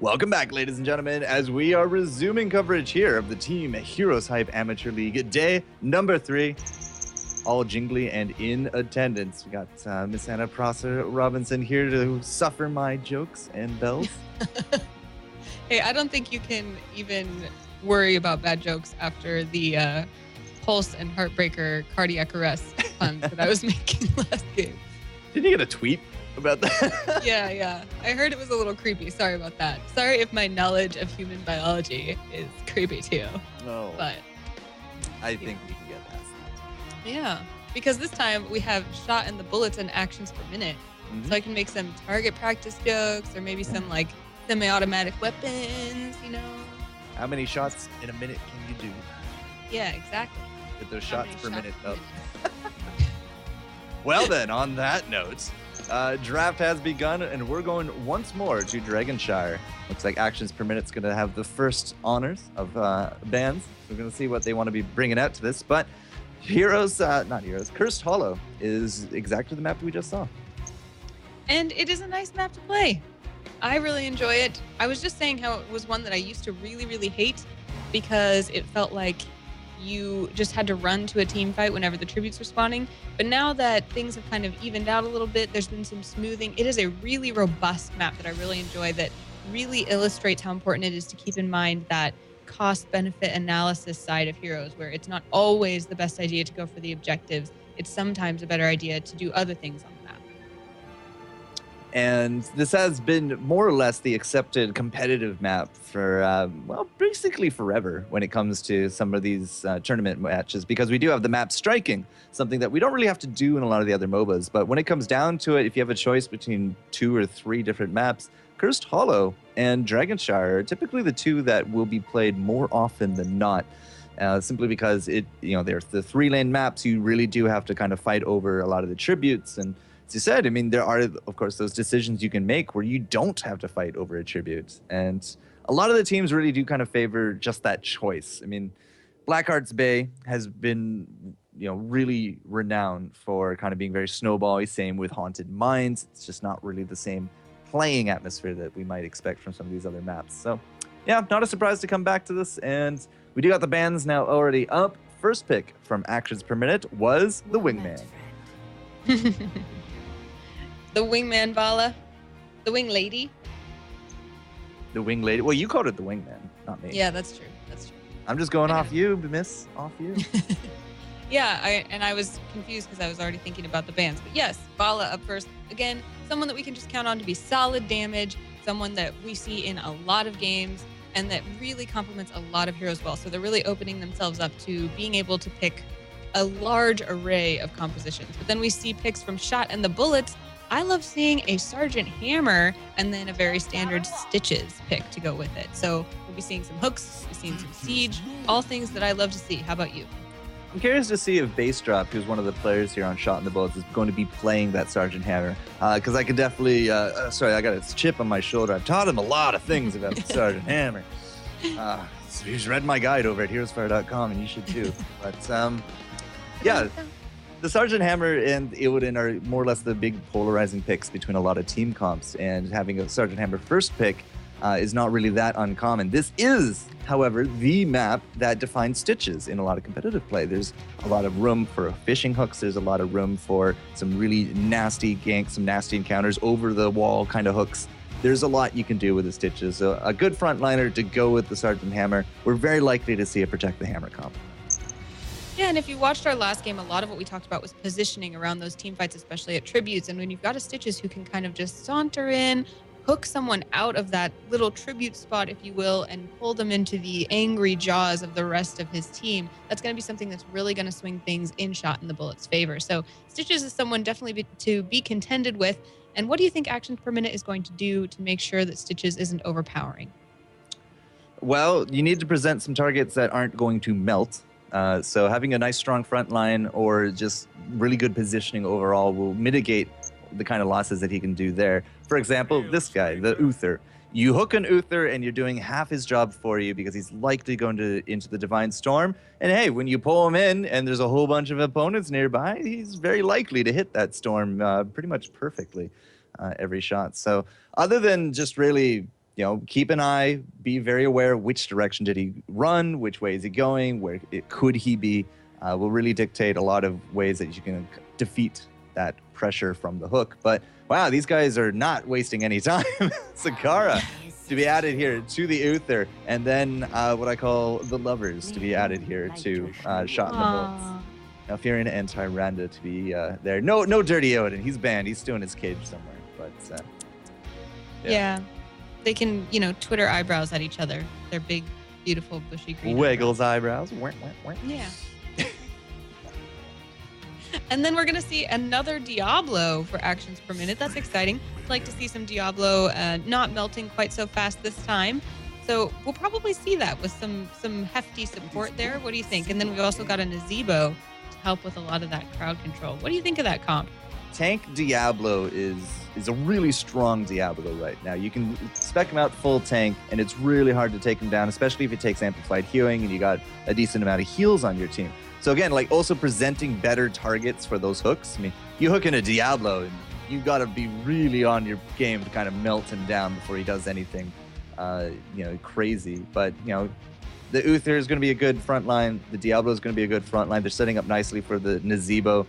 Welcome back, ladies and gentlemen, as we are resuming coverage here of the Team HeroesHype Amateur League, day number 3. All jingly and in attendance. We got Miss Anna Prosser Robinson here to suffer my jokes and bells. Hey, I don't think you can even worry about bad jokes after the pulse and heartbreaker cardiac arrest puns that I was making last game. Didn't you get a tweet about that? Yeah. I heard it was a little creepy. Sorry about that. Sorry if my knowledge of human biology is creepy too. No. But I think we can get past that. yeah, because this time we have shot in the bullets and actions per minute. Mm-hmm. So I can make some target practice jokes or maybe some like semi-automatic weapons, you know? How many shots in a minute can you do? Yeah, exactly. Get those How shots many per minute per up. minute? Well then, on that note, draft has begun, and we're going once more to Dragonshire. Looks like actions per minute's going to have the first honors of bands. We're going to see what they want to be bringing out to this, but Cursed Hollow is exactly the map that we just saw. And it is a nice map to play. I really enjoy it. I was just saying how it was one that I used to really, really hate because it felt like you just had to run to a team fight whenever the tributes were spawning. But now that things have kind of evened out a little bit, there's been some smoothing. It is a really robust map that I really enjoy, that really illustrates how important it is to keep in mind that cost-benefit analysis side of Heroes, where it's not always the best idea to go for the objectives. It's sometimes a better idea to do other things on the map. And this has been more or less the accepted competitive map for, basically forever when it comes to some of these tournament matches, because we do have the map striking, something that we don't really have to do in a lot of the other MOBAs. But when it comes down to it, if you have a choice between 2 or 3 different maps, Cursed Hollow and Dragonshire are typically the 2 that will be played more often than not. Simply because they're the 3-lane maps. You really do have to kind of fight over a lot of the tributes. And as you said, I mean, there are, of course, those decisions you can make where you don't have to fight over a tribute. And a lot of the teams really do kind of favor just that choice. I mean, Blackheart's Bay has been, really renowned for kind of being very snowball-y. Same with Haunted Mines. It's just not really the same playing atmosphere that we might expect from some of these other maps. So, yeah, not a surprise to come back to this. And we do got the bands now already up. First pick from actions per minute was the Wingman. The Wingman Vala. The Wing Lady. The Wing Lady. Well, you called it the Wingman, not me. Yeah, that's true. I'm just going off you, miss. Off you. Yeah, I was confused because I was already thinking about the bands. But yes, Vala up first. Again, someone that we can just count on to be solid damage, someone that we see in a lot of games, and that really complements a lot of heroes well. So they're really opening themselves up to being able to pick a large array of compositions. But then we see picks from Shot and the Bullets. I love seeing a Sergeant Hammer and then a very standard Stitches pick to go with it. So we'll be seeing some hooks, we'll be seeing some siege, all things that I love to see. How about you? I'm curious to see if Bass Drop, who's one of the players here on Shot and the Bullets, is going to be playing that Sergeant Hammer. Because I could definitely, I got a chip on my shoulder. I've taught him a lot of things about the Sergeant Hammer. So he's read my guide over at HeroesFire.com, and you should too. But yeah, the Sergeant Hammer and Illidan are more or less the big polarizing picks between a lot of team comps, and having a Sergeant Hammer first pick is not really that uncommon. This is, however, the map that defines Stitches in a lot of competitive play. There's a lot of room for fishing hooks. There's a lot of room for some really nasty ganks, some nasty encounters, over the wall kind of hooks. There's a lot you can do with the Stitches. So a good frontliner to go with the Sergeant Hammer. We're very likely to see a Protect the Hammer comp. Yeah, and if you watched our last game, a lot of what we talked about was positioning around those team fights, especially at tributes. And when you've got a Stitches who can kind of just saunter in, hook someone out of that little tribute spot, if you will, and pull them into the angry jaws of the rest of his team, that's going to be something that's really going to swing things in Shot in the Bullets' favor. So Stitches is someone definitely to be contended with. And what do you think actions per minute is going to do to make sure that Stitches isn't overpowering? Well, you need to present some targets that aren't going to melt. So having a nice strong front line or just really good positioning overall will mitigate the kind of losses that he can do there. For example, this guy, the Uther. You hook an Uther and you're doing half his job for you because he's likely going into the Divine Storm. And hey, when you pull him in and there's a whole bunch of opponents nearby, he's very likely to hit that Storm pretty much perfectly every shot. So other than just really keep an eye, be very aware which direction did he run, which way is he going, where could he be, will really dictate a lot of ways that you can defeat that pressure from the hook. But wow, these guys are not wasting any time. Sakara to be added here to the Uther, and then what I call the lovers to be added here to Shot in the Bullets. Now Furion and Tyrande to be there. No Dirty Odin. He's banned. He's still in his cage somewhere. But yeah. They can, Twitter eyebrows at each other. They're big, beautiful, bushy green Wiggles eyebrows. Yeah. And then we're going to see another Diablo for actions per minute. That's exciting. I'd like to see some Diablo not melting quite so fast this time. So we'll probably see that with some hefty support there. What do you think? And then we've also got a Nazebo to help with a lot of that crowd control. What do you think of that comp? Tank Diablo is a really strong Diablo right now. You can spec him out full tank, and it's really hard to take him down, especially if it takes amplified healing and you got a decent amount of heals on your team. So again, like also presenting better targets for those hooks. I mean, you hook in a Diablo, and you got to be really on your game to kind of melt him down before he does anything, crazy. But the Uther is going to be a good front line. The Diablo is going to be a good front line. They're setting up nicely for the Nazebo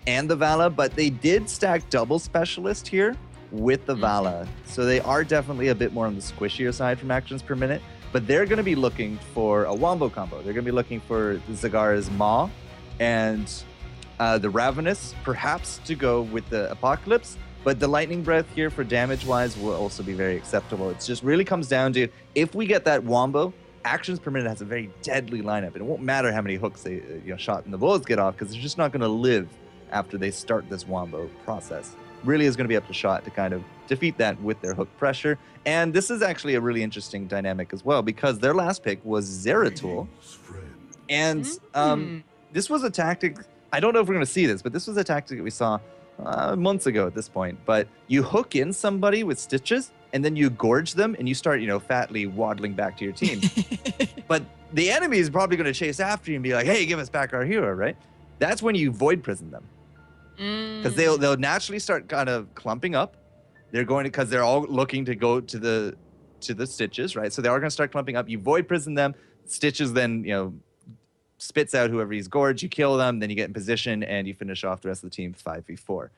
and the Vala, but they did stack double specialist here with the Vala. So they are definitely a bit more on the squishier side from actions per minute, but they're going to be looking for a wombo combo. They're going to be looking for the Zagara's Maw and the Ravenous, perhaps to go with the Apocalypse, but the Lightning Breath here for damage-wise will also be very acceptable. It just really comes down to, if we get that wombo, actions per minute has a very deadly lineup, and it won't matter how many hooks they Shot in the Bullets get off, because they're just not going to live after they start this wombo process. Really is going to be up to Shot to kind of defeat that with their hook pressure. And this is actually a really interesting dynamic as well, because their last pick was Zeratul. And this was a tactic, I don't know if we're going to see this, but this was a tactic that we saw months ago at this point. But you hook in somebody with stitches, and then you gorge them, and you start, fatly waddling back to your team. But the enemy is probably going to chase after you and be like, hey, give us back our hero, right? That's when you void prison them. Because they'll naturally start kind of clumping up. They're going to, because they're all looking to go to the stitches, right? So they are going to start clumping up. You void prison them. Stitches then, spits out whoever he's gorged. You kill them, then you get in position, and you finish off the rest of the team 5v4.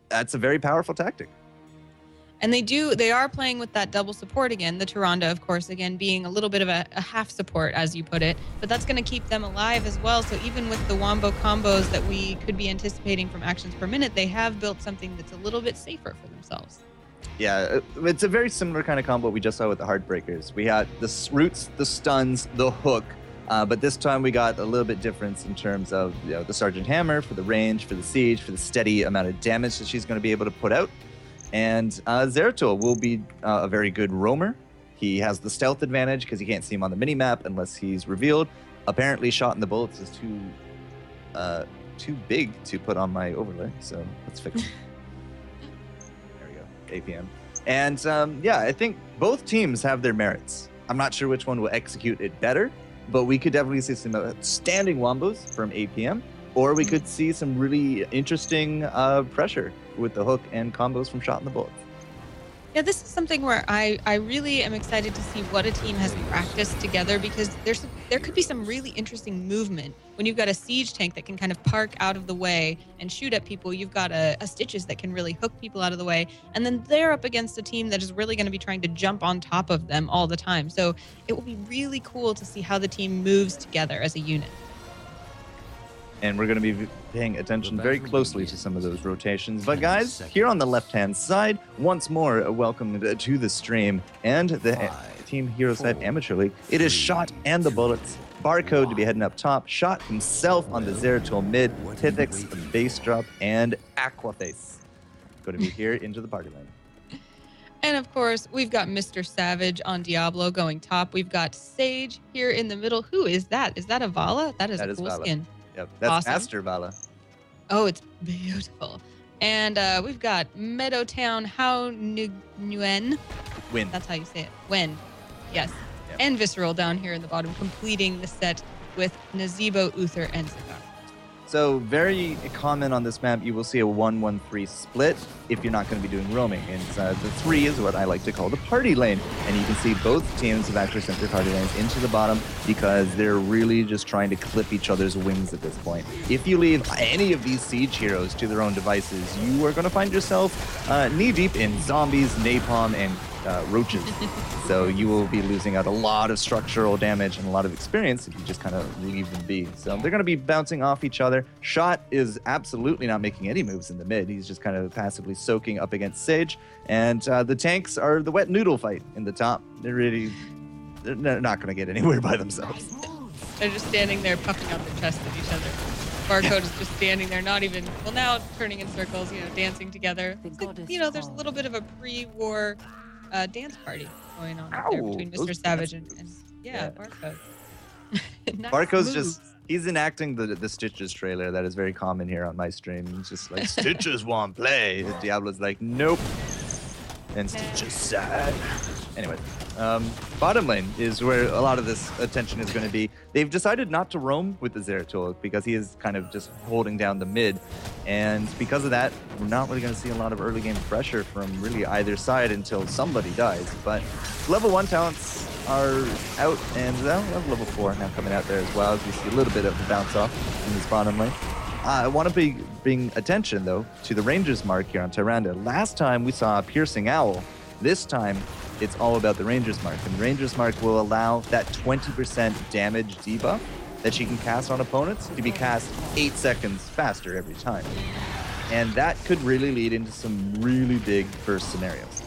That's a very powerful tactic. And they are playing with that double support again. The Tyrande, of course, again, being a little bit of a half support, as you put it. But that's going to keep them alive as well. So even with the wombo combos that we could be anticipating from actions per minute, they have built something that's a little bit safer for themselves. Yeah, it's a very similar kind of combo we just saw with the Heartbreakers. We had the roots, the stuns, the hook. But this time we got a little bit difference in terms of the Sergeant Hammer for the range, for the siege, for the steady amount of damage that she's going to be able to put out. And Zeratul will be a very good roamer. He has the stealth advantage because you can't see him on the minimap unless he's revealed. Apparently, Shot in the Bullets is too big to put on my overlay, so let's fix it. There we go, APM. And I think both teams have their merits. I'm not sure which one will execute it better, but we could definitely see some outstanding wombos from APM, or we could see some really interesting pressure with the hook and combos from Shot in the Bullets. Yeah, this is something where I really am excited to see what a team has practiced together, because there could be some really interesting movement. When you've got a siege tank that can kind of park out of the way and shoot at people, you've got a Stitches that can really hook people out of the way, and then they're up against a team that is really going to be trying to jump on top of them all the time. So it will be really cool to see how the team moves together as a unit. And we're going to be paying attention very closely to some of those rotations. But guys, here on the left-hand side, once more, welcome to the stream and the Team HeroesHype Amateur League. It is Shot and the Bullets. Barcode to be heading up top. Shot himself on the Zeratul mid. Pithix, base drop, and Aquaface. Going to be here into the party lane. And of course, we've got Mr. Savage on Diablo going top. We've got Sage here in the middle. Who is that? Is that a Vala? That is a cool skin. Yep, that's awesome. Aster Vala. Oh, it's beautiful. And we've got Meadowtown How Nguyen. Win. That's how you say it. Wen. Yes. Yep. And Visceral down here in the bottom, completing the set with Nazebo, Uther, and Zagar. So very common on this map, you will see a 1-1-3 split if you're not going to be doing roaming. And the 3 is what I like to call the party lane. And you can see both teams have actually sent their party lanes into the bottom because they're really just trying to clip each other's wings at this point. If you leave any of these siege heroes to their own devices, you are going to find yourself knee-deep in zombies, napalm, and roaches. So you will be losing out a lot of structural damage and a lot of experience if you just kind of leave them be. So they're going to be bouncing off each other. Shot is absolutely not making any moves in the mid. He's just kind of passively soaking up against Sage. And the tanks are the wet noodle fight in the top. They're not going to get anywhere by themselves. They're just standing there puffing out their chests at each other. Barcode is just standing there, not even, well, now turning in circles, dancing together. It's like, there's a little bit of a pre-war dance party going on up there between Mr. Savage and Barcode. Nice Barcode's moves. he's enacting the Stitches trailer that is very common here on my stream. He's just like, Stitches won't play. And Diablo's like, nope. And Stitches sad. Anyway, bottom lane is where a lot of this attention is going to be. They've decided not to roam with the Zeratul because he is kind of just holding down the mid. And because of that, we're not really going to see a lot of early game pressure from really either side until somebody dies. But level 1 talents are out, and we have level 4 now coming out there as well, as we see a little bit of a bounce off in this bottom lane. I want to bring attention, though, to the Ranger's Mark here on Tyrande. Last time we saw a Piercing Owl. This time, it's all about the Ranger's Mark. And the Ranger's Mark will allow that 20% damage debuff that she can cast on opponents to be cast 8 seconds faster every time. And that could really lead into some really big first scenarios.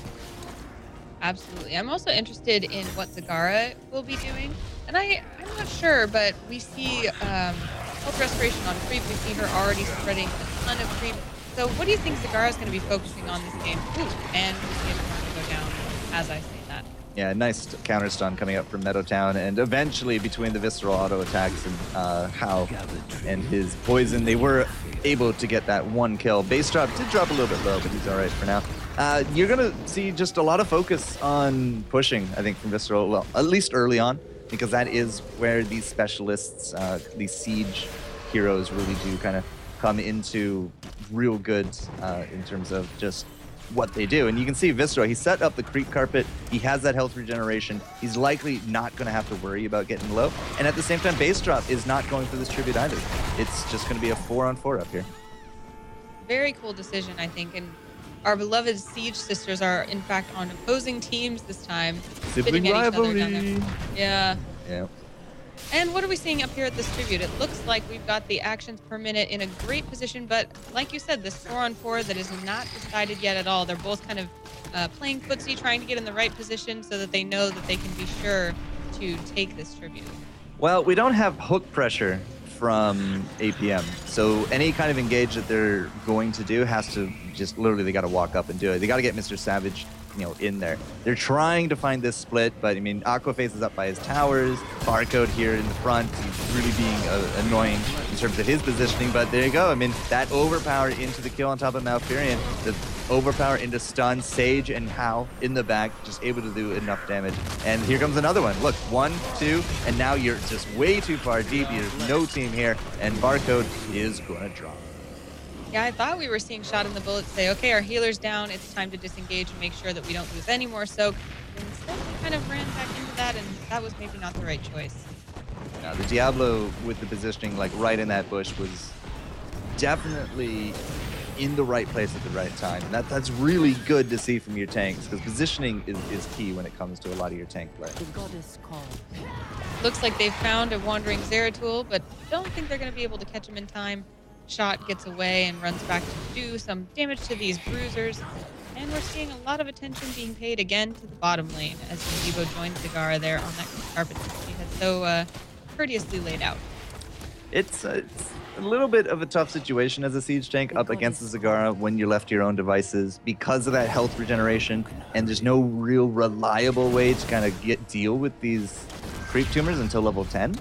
Absolutely. I'm also interested in what Zagara will be doing. And I'm not sure, but we see health restoration on creep. We see her already spreading a ton of creep. So what do you think Zagara is going to be focusing on this game? Ooh, and we see it starting to go down as I say that. Yeah, nice counter stun coming up from Meadowtown, and eventually between the visceral auto attacks and Hao and his poison, they were able to get that one kill. Base drop did drop a little bit low, but he's all right for now. You're going to see just a lot of focus on pushing, I think, from visceral, well, at least early on, because that is where these specialists, these siege heroes really do kind of come into real good in terms of just what they do. And you can see Viscera, he set up the creep carpet, he has that health regeneration, he's likely not going to have to worry about getting low, and at the same time base drop is not going for this tribute either. It's just going to be a 4-on-4 up here. Very cool decision, I think, and our beloved Siege sisters are in fact on opposing teams this time. Sibling rivalry. Yeah. Yeah. And what are we seeing up here at this tribute? It looks like we've got the actions per minute in a great position, but like you said, this 4-on-4 that is not decided yet at all. They're both kind of playing footsie, trying to get in the right position so that they know that they can be sure to take this tribute. Well, we don't have hook pressure from APM, so any kind of engage that they're going to do has to just literally, they got to walk up and do it. They got to get Mr. Savage in there. They're trying to find this split, but I mean, Aquaface is up by his towers, Barcode here in the front, he's really being annoying in terms of his positioning, but there you go. I mean, that overpower into the kill on top of Malfurion, the overpower into stun, Sage and Hao in the back, just able to do enough damage. And here comes another one. Look, 1, 2, and now you're just way too far deep. There's no team here, and Barcode is gonna drop. Yeah, I thought we were seeing Shot in the Bullet say, okay, our healer's down, it's time to disengage and make sure that we don't lose any more soak. Instead, we kind of ran back into that, and that was maybe not the right choice. Now, the Diablo with the positioning like right in that bush was definitely in the right place at the right time. And that's really good to see from your tanks, because positioning is key when it comes to a lot of your tank play. The goddess calls. Looks like they've found a wandering Zeratul, but don't think they're going to be able to catch him in time. Shot gets away and runs back to do some damage to these bruisers. And we're seeing a lot of attention being paid again to the bottom lane as Evo joins Zagara there on that carpet that she has so courteously laid out. It's a little bit of a tough situation as a siege tank up against the Zagara when you're left to your own devices because of that health regeneration, and there's no real reliable way to kind of deal with these creep tumors until level 10.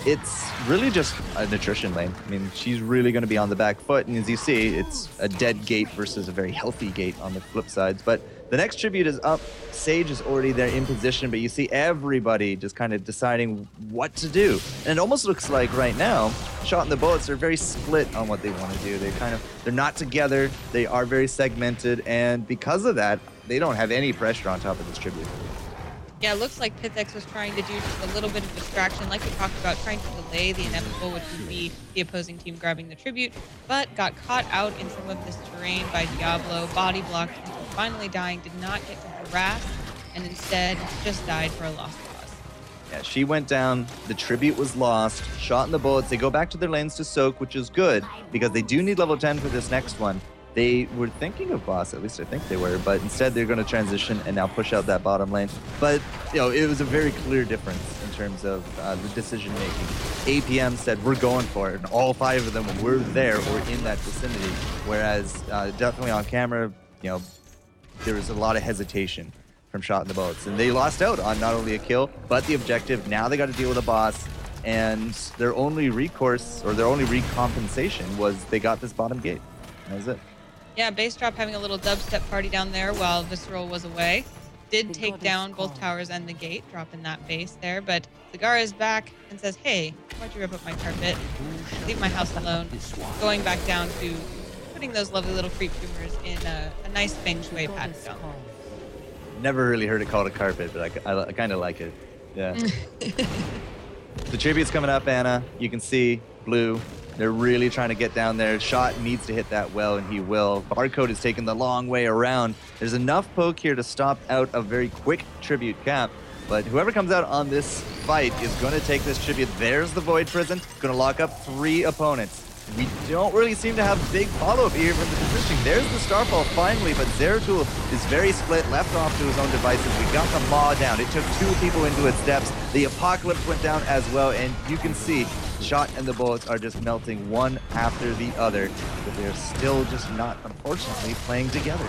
It's really just an attrition lane. I mean, she's really going to be on the back foot, and as you see, it's a dead gate versus a very healthy gate on the flip sides. But The next tribute is up. Sage is already there in position, but you see everybody just kind of deciding what to do. And it almost looks like right now, Shot and the Bullets are very split on what they want to do. They're not together. They are very segmented, and because of that, they don't have any pressure on top of this tribute. Yeah, it looks like Pithx was trying to do just a little bit of distraction, like we talked about, trying to delay the inevitable, which would be the opposing team grabbing the tribute, but got caught out in some of this terrain by Diablo, body blocked until finally dying, did not get to harass, and instead just died for a lost cause. Yeah, she went down, the tribute was lost, Shot and the Bullets, they go back to their lanes to soak, which is good, because they do need level 10 for this next one. They were thinking of boss, at least I think they were, but instead they're going to transition and now push out that bottom lane. But, you know, it was a very clear difference in terms of the decision-making. APM said, we're going for it, and all 5 of them were there or in that vicinity, whereas definitely on camera, you know, there was a lot of hesitation from Shot and the Bullets, and they lost out on not only a kill, but the objective. Now they got to deal with a boss, and their only recourse, or their only recompensation was they got this bottom gate. That was it. Yeah, Base Drop having a little dubstep party down there while Visceral was away. Did take down both towers and the gate, dropping that base there. But Zagara is back and says, hey, why'd you rip up my carpet? Leave my house alone. Going back down to putting those lovely little creep tumors in a nice feng shui pattern. Never really heard it called a carpet, but I kind of like it. Yeah. The tribute's coming up, Anna. You can see blue. They're really trying to get down there. Shot needs to hit that well, and he will. Barcode is taking the long way around. There's enough poke here to stop out a very quick tribute cap, but whoever comes out on this fight is going to take this tribute. There's the Void Prison. Going to lock up 3 opponents. We don't really seem to have big follow-up here from the positioning. There's the Starfall finally, but Zeratul is very split, left off to his own devices. We got the Maw down. It took 2 people into its depths. The Apocalypse went down as well, and you can see Shot and the Bullets are just melting one after the other, but they're still just not, unfortunately, playing together.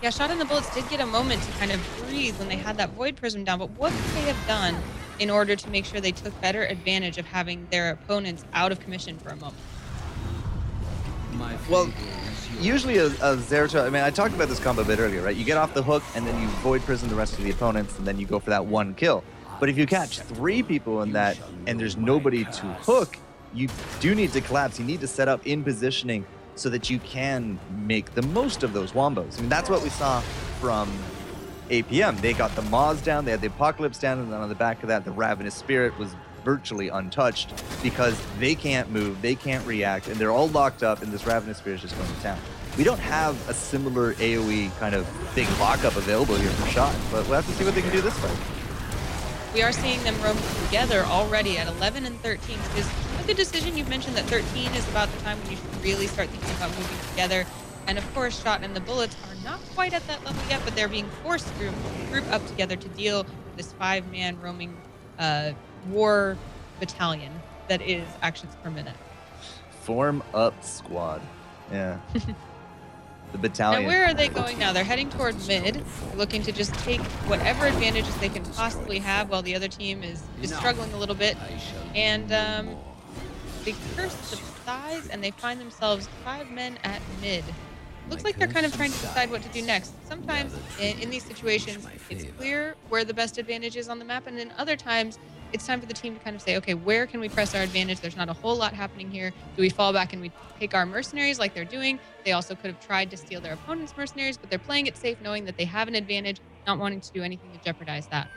Yeah, Shot and the Bullets did get a moment to kind of breathe when they had that Void Prism down, but what could they have done in order to make sure they took better advantage of having their opponents out of commission for a moment? Well, usually a Zeratul, I mean, I talked about this combo a bit earlier, right? You get off the hook, and then you Void Prison the rest of the opponents, and then you go for that 1 kill. But if you catch 3 people in that, and there's nobody to hook, you do need to collapse. You need to set up in positioning so that you can make the most of those wombos. I mean, that's what we saw from APM. They got the Maws down, they had the Apocalypse down, and then on the back of that, the Ravenous Spirit was virtually untouched because they can't move, they can't react, and they're all locked up, and this Ravenous Spirit is just going to town. We don't have a similar AoE kind of big lockup available here for Shot, but we'll have to see what they can do this fight. We are seeing them roam together already at 11 and 13, which is a good decision. You've mentioned that 13 is about the time when you should really start thinking about moving together. And of course, Shot and the Bullets are not quite at that level yet, but they're being forced to group up together to deal with this 5-man roaming war battalion that is actions per minute. Form up, squad. Yeah. The battalion. Now, where are they going now? They're heading toward mid, looking to just take whatever advantages they can possibly have while the other team is struggling a little bit. And they curse the size, and they find themselves 5 men at mid. Looks like they're kind of trying to decide what to do next. Sometimes in these situations, it's clear where the best advantage is on the map, and then other times, it's time for the team to kind of say, okay, where can we press our advantage? There's not a whole lot happening here. Do we fall back and we take our mercenaries like they're doing? They also could have tried to steal their opponent's mercenaries, but they're playing it safe knowing that they have an advantage, not wanting to do anything to jeopardize that.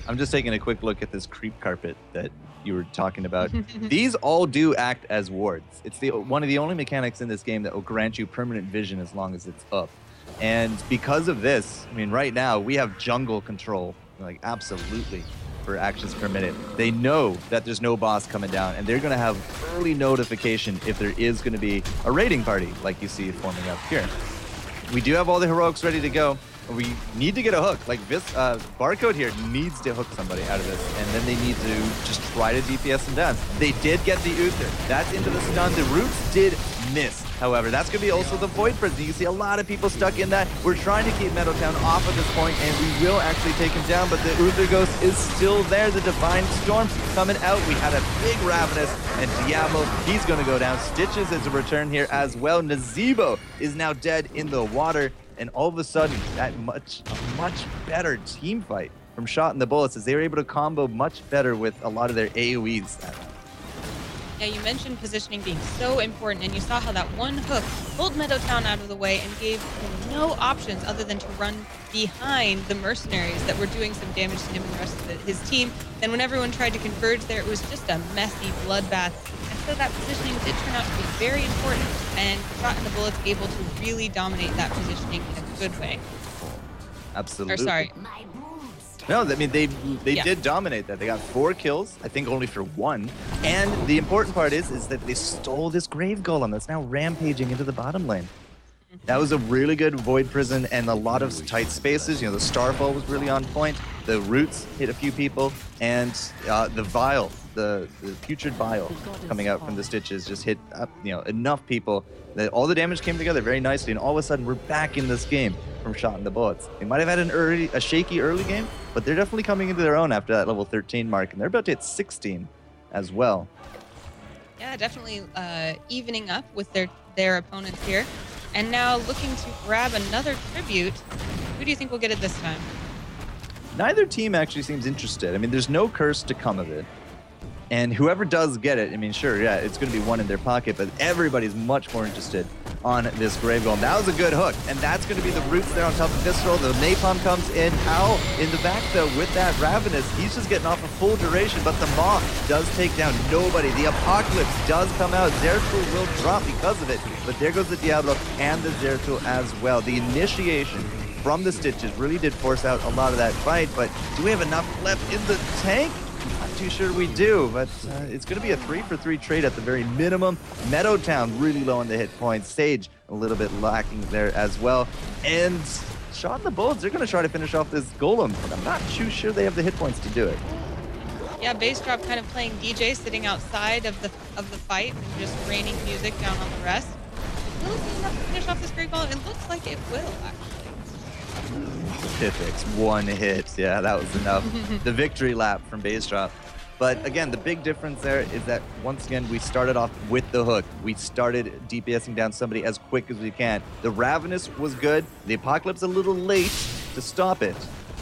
I'm just taking a quick look at this creep carpet that you were talking about. These all do act as wards. It's one of the only mechanics in this game that will grant you permanent vision as long as it's up. And because of this, I mean, right now we have jungle control, like absolutely, for actions per minute. They know that there's no boss coming down, and they're going to have early notification if there is going to be a raiding party like you see forming up here. We do have all the heroics ready to go. We need to get a hook. Like this, Barcode here needs to hook somebody out of this, and then they need to just try to DPS them down. They did get the Uther. That's into the stun. The roots did miss. However, that's going to be also the Void Prison. You can see a lot of people stuck in that. We're trying to keep Meadowtown off at this point, and we will actually take him down, but the Uther Ghost is still there. The Divine Storm coming out. We had a big Ravenous, and Diablo, he's going to go down. Stitches is a return here as well. Nazebo is now dead in the water. And all of a sudden, a much better team fight from Shot and the Bullets as they were able to combo much better with a lot of their AoEs that round. Yeah, you mentioned positioning being so important, and you saw how that one hook pulled Meadowtown out of the way and gave him no options other than to run behind the mercenaries that were doing some damage to him and the rest of his team. Then when everyone tried to converge there, it was just a messy bloodbath. And so that positioning did turn out to be very important, and Shot and the Bullets able to really dominate that positioning in a good way. Absolutely. Or sorry. No, I mean, they did dominate that. They got 4 kills, I think only for 1. And the important part is that they stole this Grave Golem that's now rampaging into the bottom lane. That was a really good Void Prison and a lot of tight spaces. You know, the Starfall was really on point. The Roots hit a few people. And the Vial, the Putrid Vial coming out from the Stitches just hit up, enough people that all the damage came together very nicely. And all of a sudden, we're back in this game from Shot and the Bullets. They might have had a shaky early game, but they're definitely coming into their own after that level 13 mark. And they're about to hit 16 as well. Yeah, definitely evening up with their opponents here. And now looking to grab another tribute. Who do you think will get it this time? Neither team actually seems interested. I mean, there's no curse to come of it. And whoever does get it, I mean, sure, yeah, it's going to be one in their pocket, but everybody's much more interested on this Grave Golem. That was a good hook, and that's going to be the Roots there on top of Visceral. The Napalm comes in. Owl in the back, though, with that Ravenous. He's just getting off a full duration, but the Maw does take down nobody. The Apocalypse does come out. Zeratul will drop because of it, but there goes the Diablo and the Zeratul as well. The initiation from the Stitches really did force out a lot of that fight, but do we have enough left in the tank? Not too sure we do, but it's going to be a 3-for-3 trade at the very minimum. Meadowtown really low on the hit points. Sage a little bit lacking there as well. And Shot and the Bullets, they're going to try to finish off this Golem, but I'm not too sure they have the hit points to do it. Yeah, Bass Drop kind of playing DJ, sitting outside of the fight and just raining music down on the rest. Will it be enough to finish off this Great Golem? It looks like it will, actually. Pithix, 1 hit. Yeah, that was enough. The victory lap from Bass Drop. But again, the big difference there is that once again, we started off with the hook. We started DPSing down somebody as quick as we can. The Ravenous was good. The Apocalypse a little late to stop it.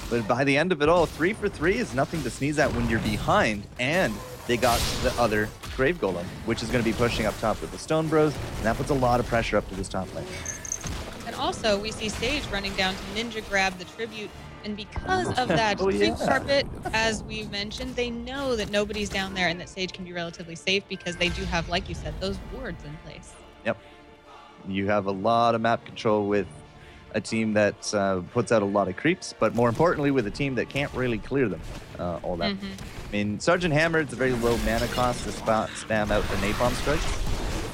But by the end of it all, 3-for-3 is nothing to sneeze at when you're behind. And they got the other Grave Golem, which is going to be pushing up top with the Stone Bros. And that puts a lot of pressure up to this top lane. And also, we see Sage running down to ninja grab the tribute. And because of that big carpet, as we mentioned, they know that nobody's down there and that Sage can be relatively safe because they do have, like you said, those wards in place. Yep. You have a lot of map control with a team that puts out a lot of creeps, but more importantly, with a team that can't really clear them all that. I mean, Sergeant Hammer, it's a very low mana cost to spam out the Napalm strikes.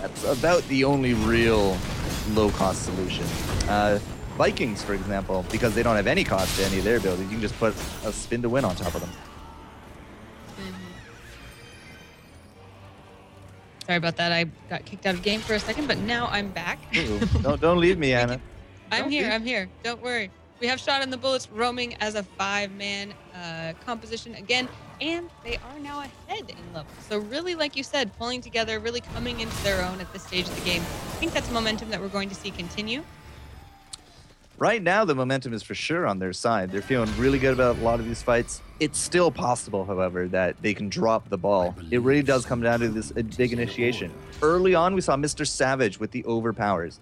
That's about the only real low-cost solution. Vikings, for example, because they don't have any cost to any of their abilities, you can just put a spin to win on top of them. Sorry about that. I got kicked out of game for a second, but now I'm back. Don't leave me, Anna. I'm here. Don't worry. We have Shot and the Bullets roaming as a 5-man composition again, and they are now ahead in level. So really, like you said, pulling together, really coming into their own at this stage of the game. I think that's momentum that we're going to see continue. Right now, the momentum is for sure on their side. They're feeling really good about a lot of these fights. It's still possible, however, that they can drop the ball. It really does come down to this big initiation. Early on, we saw Mr. Savage with the overpowers,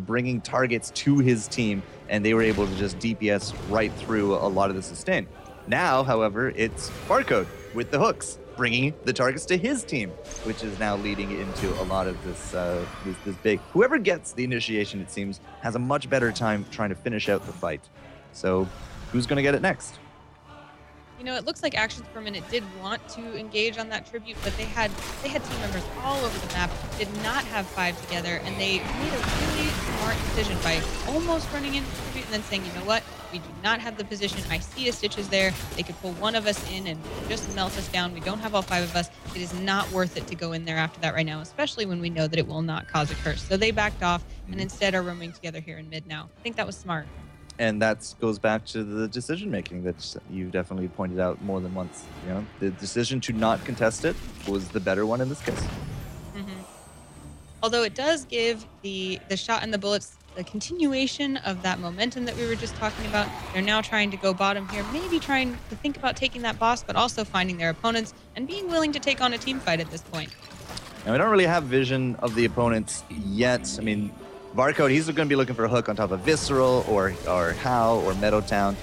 bringing targets to his team, and they were able to just DPS right through a lot of the sustain. Now, however, it's Barcode with the hooks, bringing the targets to his team, which is now leading into a lot of this big. Whoever gets the initiation, it seems, has a much better time trying to finish out the fight. So, who's going to get it next? It looks like Actions Per Minute did want to engage on that tribute, but they had team members all over the map, did not have 5 together, and they made a really smart decision by almost running into the tribute and then saying, you know what, we do not have the position. I see a Stitches there. They could pull one of us in and just melt us down. We don't have all 5 of us. It is not worth it to go in there after that right now, especially when we know that it will not cause a curse. So they backed off and instead are roaming together here in mid now. I think that was smart. And that goes back to the decision making that you definitely pointed out more than once. The decision to not contest it was the better one in this case. Although it does give the Shot and the Bullets a continuation of that momentum that we were just talking about. They're now trying to go bottom here, maybe trying to think about taking that boss, but also finding their opponents and being willing to take on a team fight at this point. And we don't really have vision of the opponents yet. I mean, Barcode, he's going to be looking for a hook on top of Visceral or How or Meadowtown,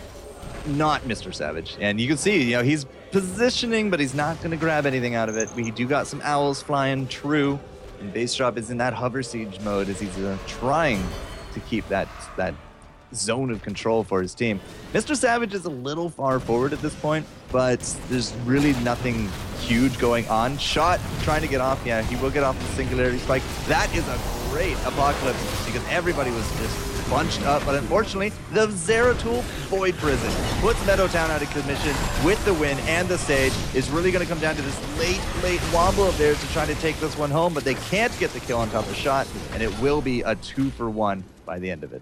not Mr. Savage. And you can see, you know, he's positioning, but he's not going to grab anything out of it. We do got some owls flying true, and Base Drop is in that hover siege mode as he's trying to keep that zone of control for his team. Mr. Savage is a little far forward at this point, but there's really nothing huge going on. Shot trying to get off. Yeah, he will get off the Singularity Spike. That is a great Apocalypse because everybody was just bunched up, but unfortunately, the Zeratul Void Prison puts Meadowtown out of commission with the win, and the Sage is really going to come down to this late wobble of theirs to try to take this one home, but they can't get the kill on top of Shot, and it will be a 2-for-1 by the end of it.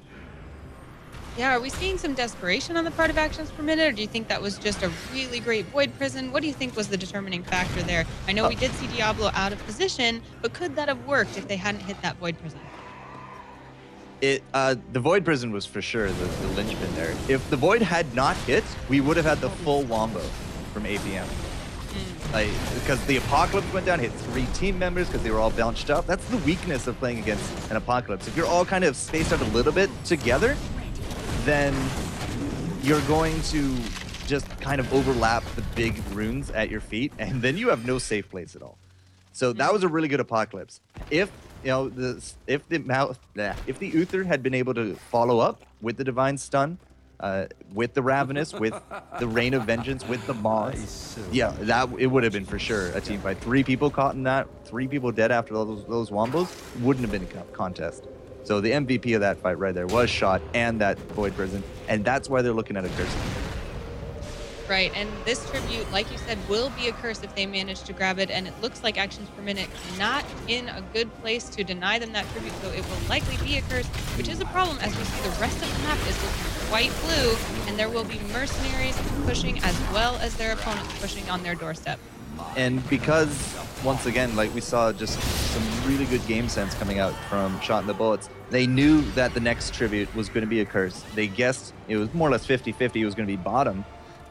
Yeah, are we seeing some desperation on the part of Actions Per Minute, or do you think that was just a really great Void Prison? What do you think was the determining factor there? I know we did see Diablo out of position, but could that have worked if they hadn't hit that Void Prison? The Void Prison was for sure the linchpin there. If the Void had not hit, we would have had the full wombo from APM. Like, because the Apocalypse went down, hit 3 team members because they were all bounced up. That's the weakness of playing against an Apocalypse. If you're all kind of spaced out a little bit together, then you're going to just kind of overlap the big runes at your feet, and then you have no safe place at all. So that was a really good Apocalypse. If if the Uther had been able to follow up with the Divine Stun, with the Ravenous, with the Rain of Vengeance, with the Moss, yeah, it would have been for sure a team fight. 3 people caught in that, 3 people dead after those wombos, wouldn't have been a contest. So the MVP of that fight right there was Shot and that Void Prison, and that's why they're looking at a curse. Right, and this tribute, like you said, will be a curse if they manage to grab it, and it looks like Actions Per Minute not in a good place to deny them that tribute, so it will likely be a curse, which is a problem as we see the rest of the map is looking quite blue, and there will be mercenaries pushing as well as their opponents pushing on their doorstep. And because, once again, like we saw just some really good game sense coming out from Shot and the Bullets, they knew that the next tribute was going to be a curse. They guessed it was more or less 50-50, it was going to be bottom.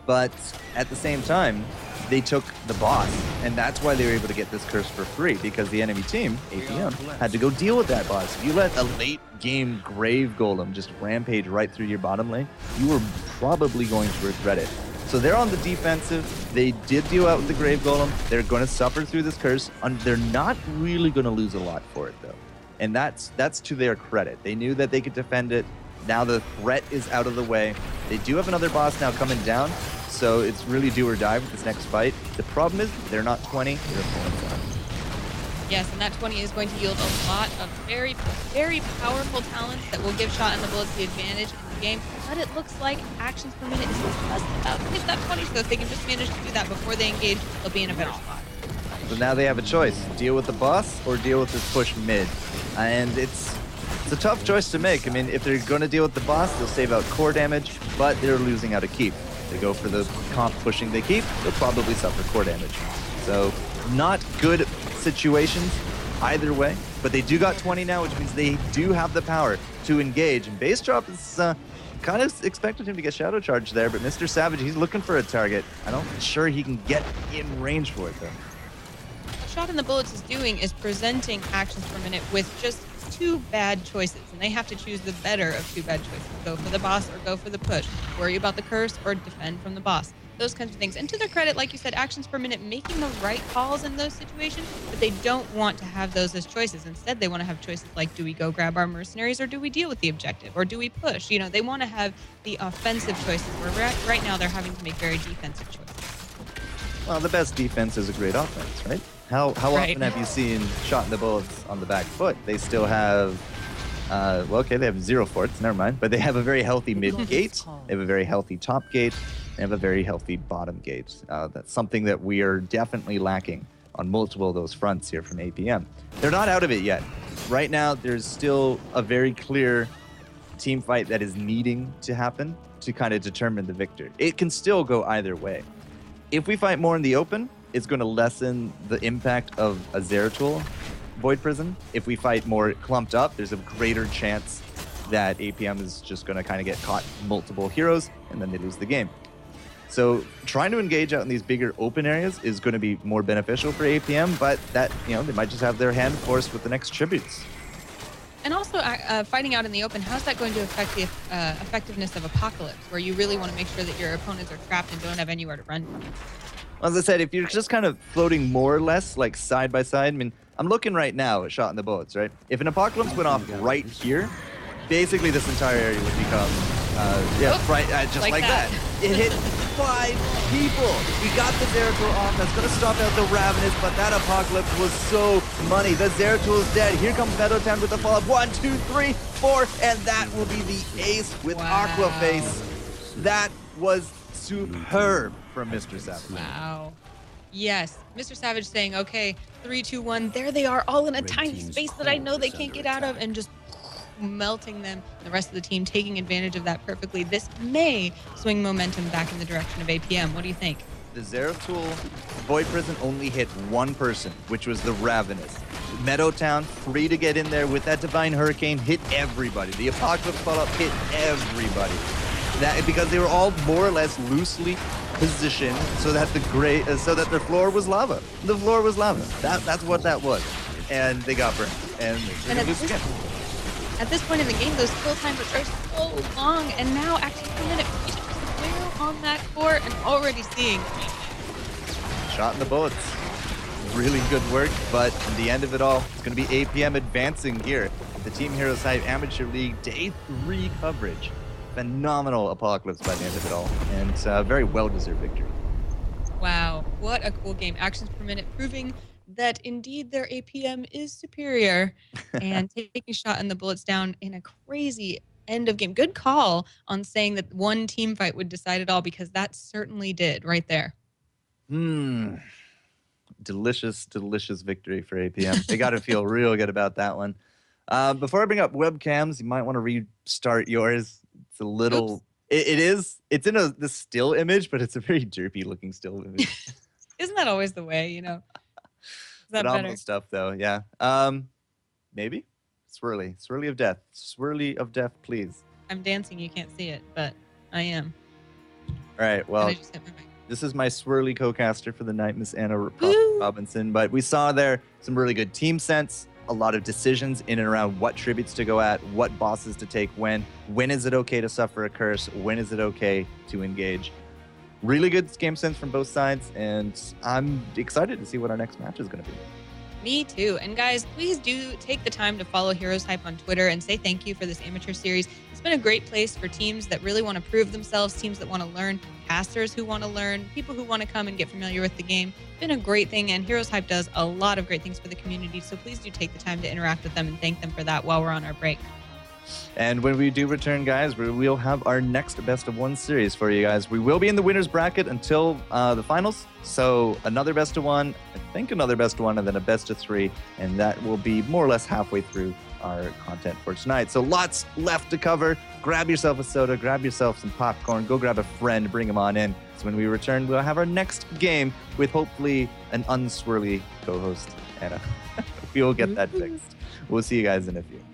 But at the same time, they took the boss, and that's why they were able to get this curse for free, because the enemy team, APM, had to go deal with that boss. If you let a late-game Grave Golem just rampage right through your bottom lane, you were probably going to regret it. So they're on the defensive. They did deal out with the Grave Golem. They're going to suffer through this curse. They're not really going to lose a lot for it, though. And that's to their credit. They knew that they could defend it. Now the threat is out of the way. They do have another boss now coming down, so it's really do or die with this next fight. The problem is they're not 20, they're 4-7. Yes, and that 20 is going to yield a lot of very, very powerful talents that will give Shot and the Bullets the advantage in the game. But it looks like Actions Per Minute is just about to hit that 20, so if they can just manage to do that before they engage, they'll be in a better spot. So now they have a choice: deal with the boss or deal with this push mid. And it's a tough choice to make. I mean, if they're going to deal with the boss, they'll save out core damage, but they're losing out a keep. They go for the comp pushing they keep, they'll probably suffer core damage. So not good situations either way, but they do got 20 now, which means they do have the power to engage. And Base Drop is kind of expected him to get Shadow Charge there, but Mr. Savage, he's looking for a target. I'm not sure he can get in range for it, though. What Shot and the Bullets is doing is presenting Actions Per Minute with just 2 bad choices, and they have to choose the better of 2 bad choices. Go for the boss or go for the push. Worry about the curse or defend from the boss. Those kinds of things. And to their credit, like you said, Actions Per Minute making the right calls in those situations, but they don't want to have those as choices. Instead, they want to have choices like, do we go grab our mercenaries or do we deal with the objective? Or do we push? You know, they want to have the offensive choices, where right now they're having to make very defensive choices. Well, the best defense is a great offense, right? How often have you seen Shot and the Bullets on the back foot? They still have, well, okay, they have 0 forts, never mind. But they have a very healthy mid gate. They have a very healthy top gate. They have a very healthy bottom gate. That's something that we are definitely lacking on multiple of those fronts here from APM. They're not out of it yet. Right now, there's still a very clear team fight that is needing to happen to kind of determine the victor. It can still go either way. If we fight more in the open, it's going to lessen the impact of a Zeratul Void Prison. If we fight more clumped up, there's a greater chance that APM is just going to kind of get caught multiple heroes, and then they lose the game. So trying to engage out in these bigger open areas is going to be more beneficial for APM, but that, they might just have their hand forced with the next tributes. And also, fighting out in the open, how's that going to affect the effectiveness of Apocalypse, where you really want to make sure that your opponents are trapped and don't have anywhere to run from? As I said, if you're just kind of floating more or less like side by side, I mean, I'm looking right now at Shot in the Bullets, right? If an Apocalypse went off right here, basically this entire area would become, just like that. It hit 5 people. We got the Zeratul off. That's going to stop out the Ravenous, but that Apocalypse was so money. The Zeratul's dead. Here comes Meadowtown with the follow-up. 1, 2, 3, 4, and that will be the ace with Aquaface. That was superb from Mr. Savage. Wow. Yes. Mr. Savage saying, okay, 3, 2, 1, there they are, all in a tiny space that I know they can't get out of, and just melting them. The rest of the team taking advantage of that perfectly. This may swing momentum back in the direction of APM. What do you think? The Zeratul Void Prison only hit one person, which was the Ravenous. Meadowtown, free to get in there with that Divine Hurricane, hit everybody. The Apocalypse follow-up hit everybody. That because they were all more or less loosely positioned so that their floor was lava. The floor was lava. That's what that was. And they got burned. And they lose again. At this point in the game, those kill times are so long, and now actions per minute clear on that court, and already seeing Shot in the Bullets. Really good work, but in the end of it all, it's going to be APM advancing here. The Team HeroesHype Amateur League Day 3 coverage. Phenomenal Apocalypse by the end of it all, and a very well-deserved victory. Wow, what a cool game. Actions per minute proving that indeed their APM is superior and taking Shot in the Bullets down in a crazy end of game. Good call on saying that one team fight would decide it all, because that certainly did right there. Delicious, delicious victory for APM. They got to feel real good about that one. Before I bring up webcams, you might want to restart yours. It's a little, it's in the still image, but it's a very derpy looking still image. Isn't that always the way, Is that Phenomenal better? stuff though, yeah. Maybe? Swirly of death. Swirly of death, please. I'm dancing, you can't see it, but I am. All right, well, And I just hit my mic. this is my swirly co-caster for the night, Miss Anna Robinson, but we saw there some really good team sense, a lot of decisions in and around what tributes to go at, what bosses to take when is it okay to suffer a curse, when is it okay to engage. Really good game sense from both sides, and I'm excited to see what our next match is going to be. Me too. And guys, please do take the time to follow HeroesHype on Twitter and say thank you for this amateur series. It's been a great place for teams that really want to prove themselves, teams that want to learn, casters who want to learn, people who want to come and get familiar with the game. It's been a great thing, and HeroesHype does a lot of great things for the community, so please do take the time to interact with them and thank them for that while we're on our break. And when we do return, guys, we'll have our next Best of One series for you guys. We will be in the winner's bracket until the finals. So another Best of One, I think another Best of One, and then a Best of 3. And that will be more or less halfway through our content for tonight. So lots left to cover. Grab yourself a soda, grab yourself some popcorn, go grab a friend, bring them on in. So when we return, we'll have our next game with hopefully an unswirly co-host, Anna. We will get that fixed. We'll see you guys in a few.